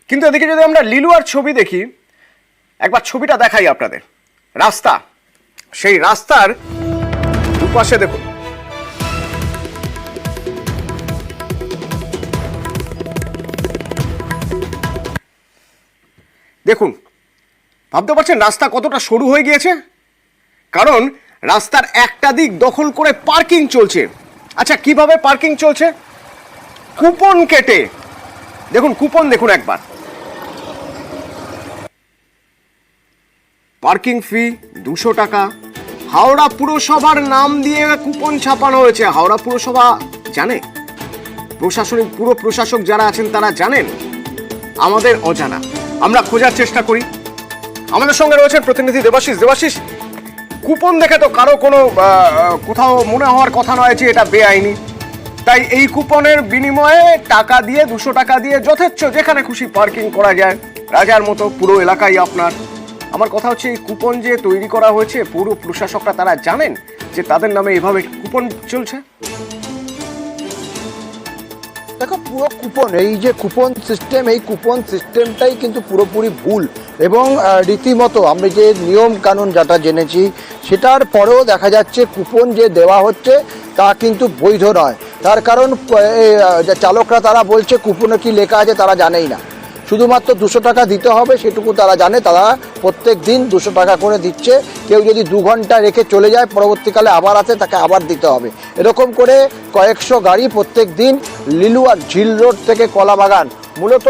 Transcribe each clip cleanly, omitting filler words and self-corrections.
কিন্তু এদিকে যদি আমরা লিলুয়ার ছবি দেখি, একবার ছবিটা দেখাই আপনাদের। রাস্তা, সেই রাস্তার দুপাশে দেখুন, দেখুন, ভাবতে পারছেন রাস্তা কতটা সরু হয়ে গিয়েছে? কারণ রাস্তার একটা দিক দখল করে পার্কিং চলছে। আচ্ছা, কিভাবে পার্কিং চলছে? কুপন কেটে। দেখুন কুপন, দেখুন একবার, পার্কিং ফি 200 টাকা। হাওড়া পুরসভার নাম দিয়ে কুপন ছাপানো হয়েছে। হাওড়া পুরসভা জানে? প্রশাসনিক পুরো প্রশাসক যারা আছেন তারা জানেন? আমাদের অজানা, আমরা খোঁজার চেষ্টা করি। আমাদের সঙ্গে রয়েছেন প্রতিনিধি দেবাশিস। দেবাশিস, কুপন দেখে তো কারো কোনো কোথাও মনে হওয়ার কথা নয় যে এটা বেআইনি, তাই এই কুপনের বিনিময়ে টাকা দিয়ে 200 টাকা দিয়ে যথেচ্ছ যেখানে খুশি পার্কিং করা যায়, রাজার মতো পুরো এলাকাই আপনার। আমার কথা হচ্ছে, এই কুপন যে তৈরি করা হয়েছে, পুরো প্রশাসকরা তারা জানেন যে তাদের নামে এভাবে কুপন চলছে? দেখো, পুরো কুপন, এই যে কুপন সিস্টেম, এই কুপন সিস্টেমটাই কিন্তু পুরোপুরি ভুল এবং রীতিমতো আমরা যে নিয়ম কানুন যেটা জেনেছি সেটার পরেও দেখা যাচ্ছে কুপন যে দেওয়া হচ্ছে তা কিন্তু বৈধ নয়। তার কারণ চালকরা তারা বলছে কুপনে কি লেখা আছে তারা জানেই না, শুধুমাত্র 200 টাকা দিতে হবে সেটুকু তারা জানে। তারা প্রত্যেক দিন 200 টাকা করে দিচ্ছে। কেউ যদি 2 ঘন্টা রেখে চলে যায়, পরবর্তীকালে আবার আসে, তাকে আবার দিতে হবে। এরকম করে কয়েকশো গাড়ি প্রত্যেক দিন লিলুয়ার ঝিল রোড থেকে কলাবাগান, মূলত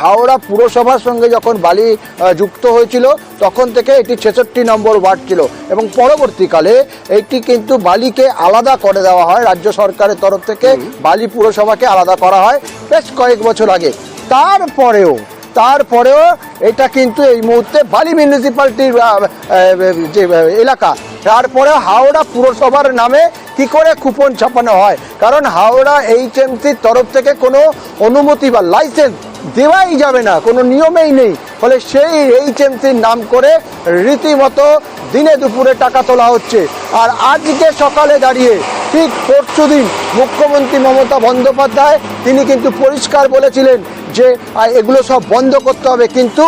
হাওড়া পুরসভার সঙ্গে যখন বালি যুক্ত হয়েছিল তখন থেকে এটি 66 নম্বর ওয়ার্ড ছিল এবং পরবর্তীকালে এইটি কিন্তু বালিকে আলাদা করে দেওয়া হয়। রাজ্য সরকারের তরফ থেকে বালি পুরসভাকে আলাদা করা হয় বেশ কয়েক বছর আগে। তারপরেও এটা কিন্তু এই মুহূর্তে বালি মিউনিসিপ্যালিটির যে এলাকা, তারপরে হাওড়া পুরসভার নামে কি করে কুপন ছাপানো হয়? কারণ হাওড়া HMCর তরফ থেকে কোনো অনুমতি বা লাইসেন্স দেওয়াই যাবে না, কোনো নিয়মেই নেই। ফলে সেই HMCর নাম করে রীতিমতো দিনে দুপুরে টাকা তোলা হচ্ছে। আর আজকে সকালে দাঁড়িয়ে ঠিক পরশুদিন মুখ্যমন্ত্রী মমতা বন্দ্যোপাধ্যায় তিনি কিন্তু পরিষ্কার বলেছিলেন যে এগুলো সব বন্ধ করতে হবে, কিন্তু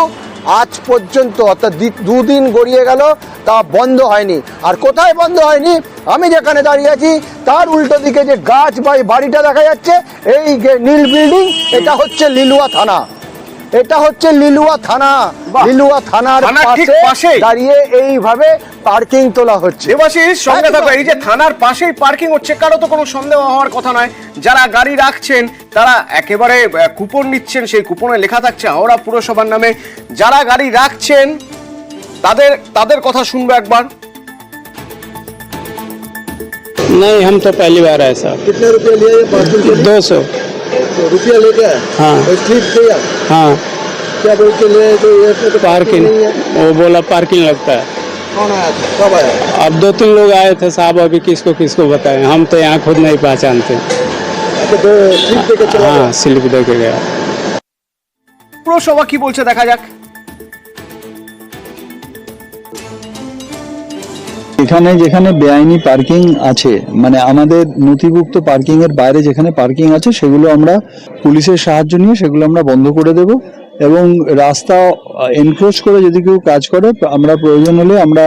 আজ পর্যন্ত অর্থাৎ 2 দিন গড়িয়ে গেল, তা বন্ধ হয়নি। আর কোথায় বন্ধ হয়নি? আমি যেখানে দাঁড়িয়ে আছি তার উল্টো দিকে যে গাছ বা বাড়িটা দেখা যাচ্ছে, এই নীল বিল্ডিং, এটা হচ্ছে লিলুয়া থানা। এটা হচ্ছে লিলুয়া থানা। লিলুয়া থানার পাশে দাঁড়িয়ে এইভাবে পার্কিং তোলা হচ্ছে। দেবাশিস, সঙ্গে থাকো, এই যে থানার পাশেই পার্কিং হচ্ছে, কারো তো কোনো সন্দেহ হওয়ার কথা নয়। যারা গাড়ি রাখছেন তারা একেবারে কুপন নিচ্ছেন, সেই কুপনে লেখা থাকছে হাওড়া পুরসভার নামে। যারা গাড়ি রাখছেন তাদের কথা শুনবো একবার। नहीं, हम तो पहली बार आए साहब। कितने रुपये लिए 200 रुपया लेके? हाँ स्लिप दिया? हाँ। क्या बोल के लिए? तो ये तो पार्किंग, वो बोला पार्किंग लगता है। कौन आया था, कब आया? अब 2-3 लोग आए थे साहब, अभी किसको किसको बताएं, हम तो यहाँ खुद नहीं पहचानते। तो स्लिप देके चला? हाँ, स्लिप दे के गया। পুরসভা কি বলছে দেখা যাক। এখানে যেখানে বেআইনি পার্কিং আছে, মানে আমাদের নথিভুক্ত পার্কিং এর বাইরে যেখানে পার্কিং আছে, সেগুলো আমরা পুলিশের সাহায্য নিয়ে সেগুলো আমরা বন্ধ করে দেব। এবং রাস্তা এনক্রোচ করে যদি কেউ কাজ করে, আমরা প্রয়োজন হলে আমরা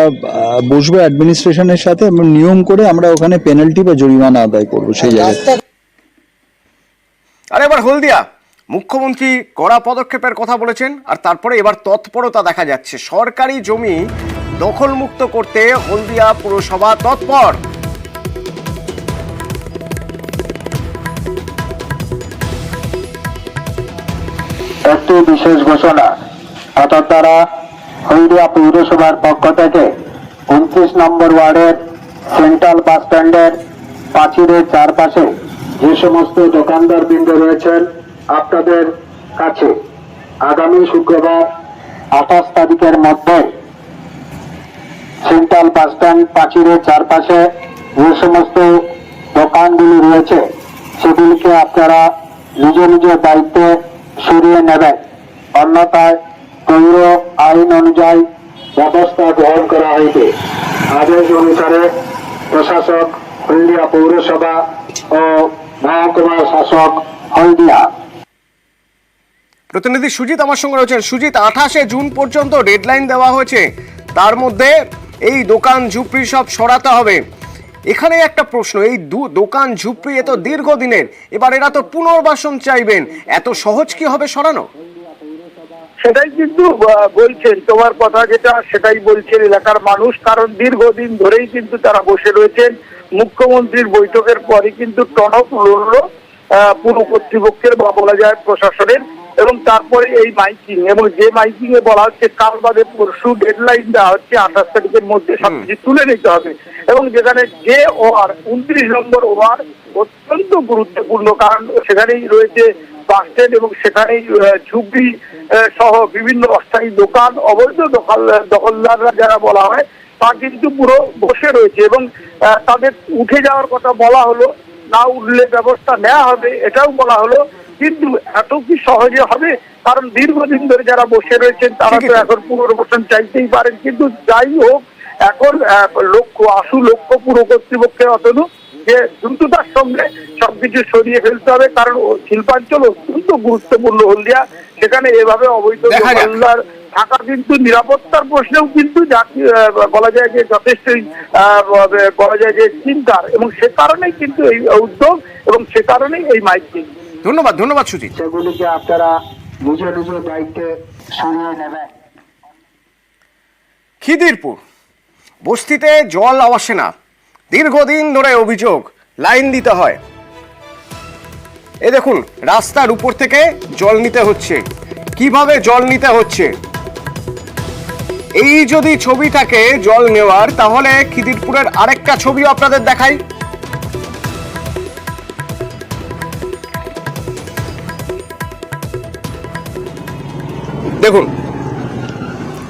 বসবো অ্যাডমিনিস্ট্রেশনের সাথে, আমরা নিয়ম করে আমরা ওখানে পেনাল্টি বা জরিমানা আদায় করবো সেই জায়গায়। আর এবার হলদিয়া, মুখ্যমন্ত্রী কড়া পদক্ষেপের কথা বলেছেন, আর তারপরে এবার তৎপরতা দেখা যাচ্ছে। সরকারি জমি দখলমুক্ত করতে হলদিয়া পুরসভা তৎপর। একটি বিশেষ ঘোষণা, অর্থাৎ তারা হলদিয়া পৌরসভার পক্ষ থেকে 29 নম্বর ওয়ার্ডের সেন্ট্রাল বাস স্ট্যান্ডের প্রাচীরের চারপাশে যে সমস্ত দোকানদার বৃন্দ রয়েছেন, আপনাদের কাছে আগামী শুক্রবার 28 তারিখের মধ্যে সেন্ট্রাল বাস স্ট্যান্ড প্রাচীরের চারপাশে যে সমস্ত দোকানগুলি রয়েছে সেগুলিকে আপনারা নিজ নিজের দায়িত্বে সরিয়ে নেবেন, অন্যথায় পৌর আইন অনুযায়ী ব্যবস্থা গ্রহণ করা হইবে। আদেশ অনুসারে প্রশাসক হলদিয়া পৌরসভা ও মহকুমা শাসক হলদিয়া। প্রতিনিধি সুজিত আমার সঙ্গে রয়েছেন। সুজিত, 28শে জুন পর্যন্ত ডেডলাইন দেওয়া হয়েছে, তার মধ্যে এই দোকান ঝুপড়ি সব সরাতে হবে। এখানে একটা প্রশ্ন, এই দোকান ঝুপড়ি এত দীর্ঘদিনের, এবার এরা তো পুনর্বাসন চাইবেন, এত সহজ কি হবে সরানো? সেটাই কিন্তু বলছেন, তোমার কথা যেটা সেটাই বলছেন এলাকার মানুষ, কারণ দীর্ঘদিন ধরেই কিন্তু তারা বসে রয়েছেন। মুখ্যমন্ত্রীর বৈঠকের পরে কিন্তু টনক লড়লো পুরো কর্তৃপক্ষের বা বলা যায় প্রশাসনের, এবং তারপরে এই মাইকিং, এবং যে মাইকিং এ বলা হচ্ছে কাল বাদে পরশু ডেডলাইন দেওয়া হচ্ছে, 28 তারিখের মধ্যে সবকিছু তুলে নিতে হবে। এবং যেখানে যে ওয়ার্ড 29 নম্বর ওয়ার্ড অত্যন্ত গুরুত্বপূর্ণ, কারণ সেখানেই রয়েছে বাস স্ট্যান্ড এবং সেখানেই ঝুপড়ি সহ বিভিন্ন অস্থায়ী দোকান, অবৈধ দখলদাররা যারা বলা হয় তা কিন্তু পুরো বসে রয়েছে, এবং তাদের উঠে যাওয়ার কথা বলা হলো, না উঠলে ব্যবস্থা নেওয়া হবে এটাও বলা হলো। কিন্তু এত কি সহজে হবে? কারণ দীর্ঘদিন ধরে যারা বসে রয়েছেন তারা তো এখন পুনর্বাসন চাইতেই পারেন। কিন্তু যাই হোক, এখন লক্ষ্য পুরো কর্তৃপক্ষের অতনু যে দ্রুততার সঙ্গে সবকিছু সরিয়ে ফেলতে হবে, কারণ শিল্পাঞ্চল অত্যন্ত গুরুত্বপূর্ণ হলদিয়া, সেখানে এভাবে অবৈধ দখলদার থাকা কিন্তু নিরাপত্তার প্রশ্নেও কিন্তু বলা যায় যে যথেষ্টই বলা যায় যে চিন্তার, এবং সে কারণেই কিন্তু এই উদ্যোগ এবং সে কারণেই এই মাইকিং। ধন্যবাদ সুজিত। সেগুলিকে আপনারা নিজ নিজ দায়িত্বে সরিয়ে নেবেন। খিদিরপুর বস্তিতে জল আসে না, দীর্ঘদিন ধরে অভিযোগ, লাইন দিতে হয়। এই দেখুন, রাস্তার উপর থেকে জল নিতে হচ্ছে। কিভাবে জল নিতে হচ্ছে, এই যদি ছবি থাকে জল নেওয়ার, তাহলে খিদিরপুরের আরেকটা ছবিও আপনাদের দেখাই। দেখুন,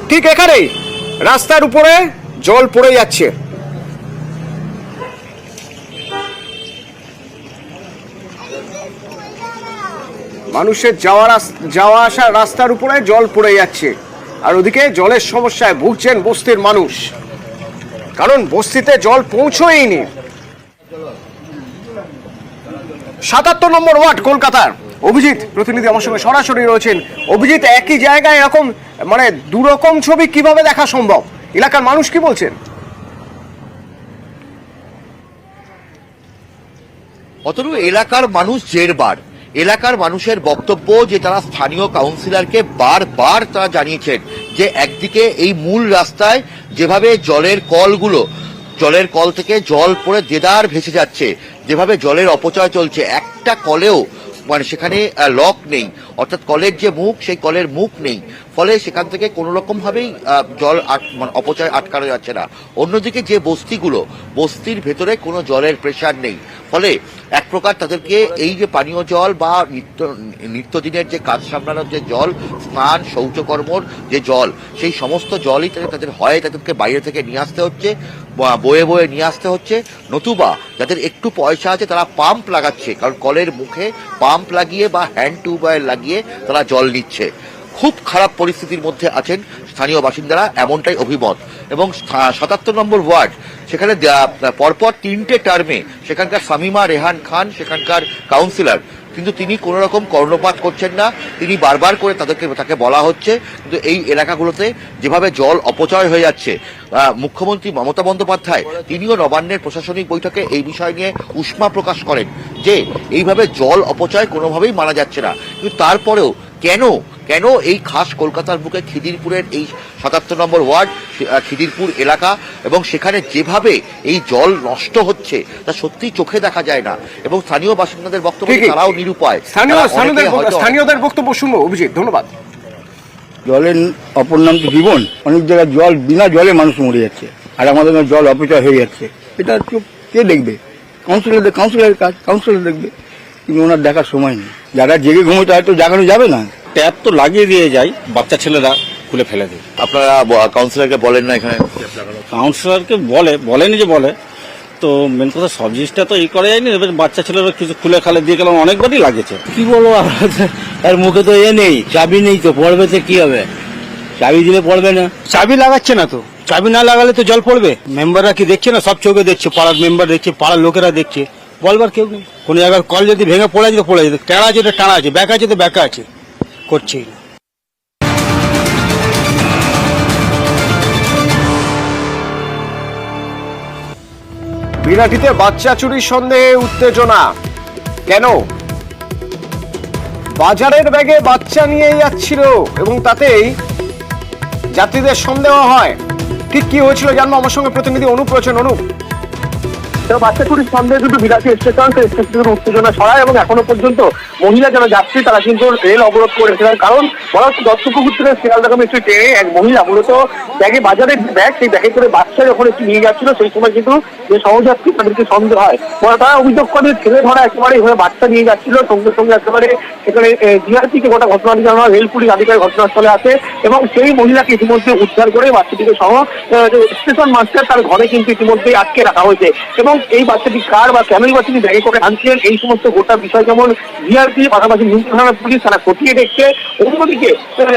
ঠিক এখানেই রাস্তার উপরে জল পড়ে যাচ্ছে। মানুষের যাওয়া আসার রাস্তার উপরে জল পড়ে যাচ্ছে, আর ওদিকে জলের সমস্যায় ভুগছেন বস্তির মানুষ, কারণ বস্তিতে জল পৌঁছয়নি। 77 নম্বর ওয়ার্ড কলকাতার অভিজিৎ প্রতিনিধি আমার সঙ্গে সরাসরি রয়েছেন। অভিজিৎ, একই জায়গায় এরকম মানে দুরকম ছবি কিভাবে দেখা সম্ভব? এলাকার মানুষ কি বলছেন? অতনু, এলাকার মানুষ জেরবার, এলাকার মানুষের বক্তব্য যে তারা স্থানীয় কাউন্সিলরকে বারবার তারা জানিয়েছেন যে একদিকে এই মূল রাস্তায় যেভাবে জলের কল থেকে জল পড়ে দেদার ভেসে যাচ্ছে, যেভাবে জলের অপচয় চলছে, একটা কলেও মানে সেখানে লক নেই, অর্থাৎ কলের যে মুখ সেই কলের মুখ নেই, ফলে সেখান থেকে কোনো রকম ভাবেই জল অপচয় আটকানো যাচ্ছে না। অন্যদিকে যে বস্তির ভেতরে কোনো জলের প্রেসার নেই, ফলে এক প্রকার তাদেরকে এই যে পানীয় জল বা নিত্যদিনের যে কাজ সামলানোর যে জল, স্নান শৌচকর্মর যে জল, সেই সমস্ত জলই তাদেরকে বাইরে থেকে নিয়ে আসতে হচ্ছে, বয়ে নিয়ে আসতে হচ্ছে, নতুবা যাদের একটু পয়সা আছে তারা পাম্প লাগাচ্ছে, কারণ কলের মুখে পাম্প লাগিয়ে বা হ্যান্ড টিউবওয়েল লাগিয়ে তারা জল নিচ্ছে। খুব খারাপ পরিস্থিতির মধ্যে আছেন স্থানীয় বাসিন্দারা, এমনটাই অভিমত। এবং 77 নম্বর ওয়ার্ড, সেখানে পরপর 3টে টার্মে সেখানকার শামিমা রেহান খান সেখানকার কাউন্সিলর, কিন্তু তিনি কোনো রকম কর্ণপাত করছেন না। তিনি বারবার করে তাকে বলা হচ্ছে, কিন্তু এই এলাকাগুলোতে যেভাবে জল অপচয় হয়ে যাচ্ছে, মুখ্যমন্ত্রী মমতা বন্দ্যোপাধ্যায় তিনিও নবান্নের প্রশাসনিক বৈঠকে এই বিষয় নিয়ে উষ্মা প্রকাশ করেন যে এইভাবে জল অপচয় কোনোভাবেই মানা যাচ্ছে না। কিন্তু তারপরেও কেন এই খাস কলকাতার বুকে খিদিরপুরের এই 77 নম্বর ওয়ার্ড খিদিরপুর এলাকা, এবং সেখানে যেভাবে এই জল নষ্ট হচ্ছে তা সত্যি চোখে দেখা যায় না, এবং স্থানীয় বাসিন্দাদের বক্তব্য তারাও নিরুপায়। স্থানীয়দের বক্তব্য শুনবো অভিজিৎ, ধন্যবাদ। জলের অপর নাম তো জীবন, অনেক জায়গায় জল বিনা জলে মানুষ মরে যাচ্ছে, আর আমাদের জল অপচয় হয়ে যাচ্ছে। এটা কে দেখবে? কাউন্সিলরের কাজ, কাউন্সিলর দেখবে, কিন্তু ওনার দেখার সময় নেই। যারা জেগে ঘুমোতে হয়তো জাগানো যাবে না, ট্যাপ তো লাগিয়ে দিয়ে যায়, বাচ্চা ছেলেরা খুলে ফেলে দেয়। আপনারা কাউন্সিলরকে বলেন না এখানে? কাউন্সিলরকে বলেনি যে বলে, তো মেন কথা সব জিনিসটা তো করা যায়নি। এবার বাচ্চা ছেলেরা কিছু খুলে খালে দিয়ে গেলাম, অনেকবারই লাগেছে। কি বলবো, আর মুখে তো নেই, চাবি নেই, তো পড়বে তো কি হবে? চাবি দিলে পড়বে না, চাবি লাগাচ্ছে না তো, চাবি না লাগালে তো জল পড়বে। মেম্বাররা কি দেখছে না? সব চোখে দেখছে, পাড়ার মেম্বার দেখছে, পাড়ার লোকেরা দেখছে, বলবার কেউ নেই। কোন জায়গায় কল যদি ভেঙে পড়ে যেতে, টেড়া আছে তো টানা আছে, ব্যাকা আছে তো ব্যাকা আছে, করছেই না। বিরাটিতে বাচ্চা চুরির সন্দেহে উত্তেজনা কেন? বাজারের ব্যাগে বাচ্চা নিয়ে যাচ্ছিল এবং তাতেই যাত্রীদের সন্দেহ হয়। ঠিক কি হয়েছিল জানবো, আমার সঙ্গে প্রতিনিধি অনুপ রয়েছেন। অনুপ, বাচ্চা চুরির সন্দেহে কিন্তু বিরাটি স্টেশন স্টেশনের উত্তেজনা ছড়ায় এবং এখনো পর্যন্ত মহিলা যারা যাত্রী তারা কিন্তু রেল অবরোধ করেছিলেন। কারণ বলা হচ্ছে দত্তপুকুর থেকে শিয়ালদাগামী একটি ট্রেনে এক মহিলা মূলত ব্যাগে বাজারের ব্যাগ, সেই ব্যাগে করে বাচ্চা যখন একটি নিয়ে যাচ্ছিল সেই সময় কিন্তু যে সহযাত্রী তাদেরকে সন্দেহ হয়। তারা অভিযোগ করে ছেলে ধরা একেবারে এভাবে বাচ্চা নিয়ে যাচ্ছিল, সঙ্গে সঙ্গে একেবারে সেখানে জিআরপিকে গোটা ঘটনাটি জানানো, রেল পুলিশ আধিকারিক ঘটনাস্থলে আসে এবং সেই মহিলাকে ইতিমধ্যে উদ্ধার করে বাচ্চাটিকে সহ স্টেশন মাস্টার তার ঘরে কিন্তু ইতিমধ্যে আটকে রাখা হয়েছে। এবং এই বাচ্চাটি কার বা কেনই বাচ্চাটি ব্যাগে করে আনছিলেন এই সমস্ত গোটা বিষয় যেমন জিআরপি পাশাপাশি নিউজ থানা পুলিশ তারা খতিয়ে দেখছে। অন্যদিকে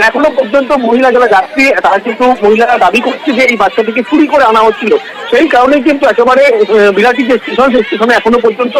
এখনো পর্যন্ত মহিলা যারা যাত্রী তারা কিন্তু মহিলারা দাবি করছে যে এই বাচ্চাটিকে চুরি করে আনা হচ্ছিল। সেই কারণেই কিন্তু একেবারে বিরাটি যে স্টেশন সেই স্টেশনে এখনো পর্যন্ত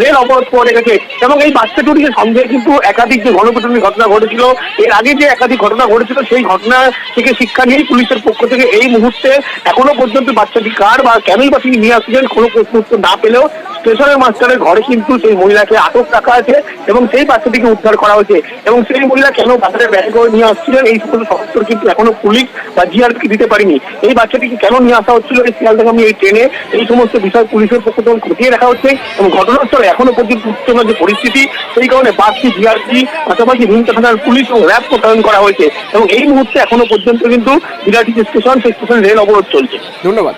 রেল অবরোধ করে রেখেছে। এবং এই বাচ্চা চুরিকে সন্দেহে কিন্তু একাধিক যে গণপিটুনির ঘটনা ঘটেছিল, এর আগে যে একাধিক ঘটনা ঘটেছিল সেই ঘটনা থেকে শিক্ষা নিয়েই পুলিশের পক্ষ থেকে এই মুহূর্তে এখনো পর্যন্ত বাচ্চাটি কার বা কেনই বা তিনি নিয়ে আসছিলেন কোনো প্রশ্ন উত্তর না পেলেও স্টেশনের মাস্টারের ঘরে কিন্তু সেই মহিলাকে আটক রাখা আছে এবং সেই বাচ্চাটিকে উদ্ধার করা হয়েছে। এবং সেই মহিলা কেন বাচ্চাদের ব্যাগে করে নিয়ে আসছিলেন এই সমস্ত সদস্য কিন্তু এখনো পুলিশ বা জিআরপি দিতে পারেনি। এই বাচ্চাটিকে কেন নিয়ে আসা হচ্ছিল এই শিয়ালদাগামী এই ট্রেনে, এই সমস্ত বিষয় পুলিশের পক্ষ থেকে খতিয়ে রাখা হচ্ছে। এবং ঘটনাস্থলে এখনো পর্যন্ত উত্তেজনার যে পরিস্থিতি সেই কারণে বাড়তি জিআরপি পাশাপাশি হিংসা থানার পুলিশ ও র্যাব মোতায়েন করা হয়েছে। এবং এই মুহূর্তে এখনো পর্যন্ত কিন্তু বিরাটি যে স্টেশন সেই স্টেশন রেল অবরোধ চলছে। ধন্যবাদ।